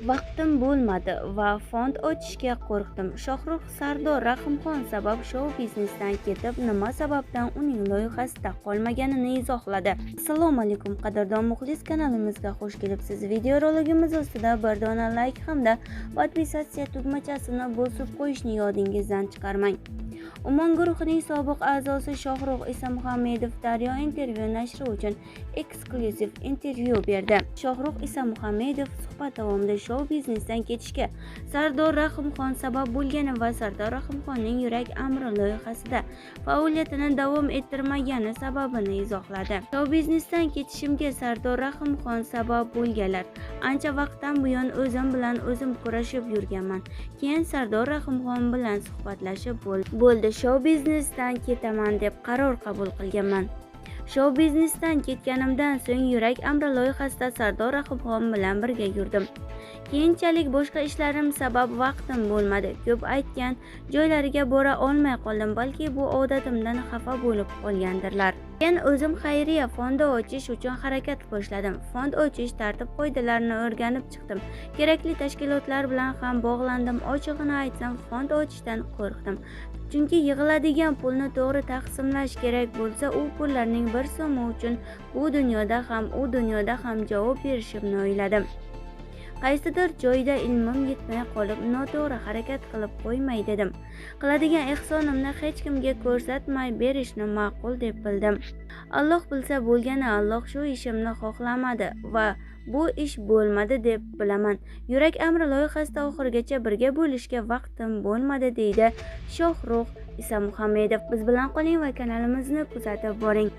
Vaqtim bo'lmadi va fond ochishga qo'rqdim. Shohrux Sardor Rahimxon sabab shou biznesdan ketib, nima sababdan uning loyihasida qolmaganini izohladi. Assalomu alaykum qadrdon muxlis, kanalimizga xush kelibsiz. Videoroligimiz ostida bir dona like hamda podpisatsiya tugmachasini bosib qo'yishni yodingizdan chiqarmang. Umon guruhining sobiq a'zosi Shohrux Isamuhammedov Daryo intervyu nashri uchun eksklyuziv intervyu berdi. Shohrux Isamuhammedov suhbat davomida shou biznesdan ketishga Sardor Rahimxon sabab bo'lgani va Sardor Rahimxonning Yurak amri loyihasida faoliyatini davom ettirmagani sababini izohladi. Shou biznesdan ketishimga Sardor Rahimxon sabab bo'lganlar. Ancha vaqtdan buyon o'zim bilan o'zim kurashib yurganman. Keyin Sardor Rahimxon bilan suhbatlashib bo'ldi. Shou biznesdan ketaman deb qaror qabul qilganman. Shou biznesdan ketganimdan so'ng Yurak amri loyihasida Sardor Rahimxon bilan birga yurdim. Keyinchalik boshqa ishlarim sabab vaqtim bo'lmadi. Ko'p aytgan joylariga bora olmay qoldim, balki bu odatimdan xafa bo'lib qolgandirlar. Men o'zim xayriya fondi ochish uchun harakat boshladim. Fond ochish tartib-qoidalarini o'rganib chiqdim. Kerakli tashkilotlar bilan ham bog'landim. Ochig'ini aytsam, fond ochishdan qo'rqdim. Chunki yig'iladigan pulni to'g'ri taqsimlash kerak bo'lsa, u pullarning bir so'mi uchun bu dunyoda ham, u dunyoda ham javob berishimni o'yladim. Qaysidir joyda ilmim yetmay qolib, noto'g'ri harakat qilib qo'ymay dedim. Qiladigan ehsonimni hech kimga ko'rsatmay berishni ma'qul deb bildim. Alloh bilsa bo'lgani, Alloh shu ishimni xohlamadi va bu ish bo'lmadi deb bilaman. Yurak amri loyihasida oxirigacha birga bo'lishga vaqtim bo'lmadi, deydi Shohrux Isamuhammedov. Biz bilan qoling va kanalimizni kuzatib boring.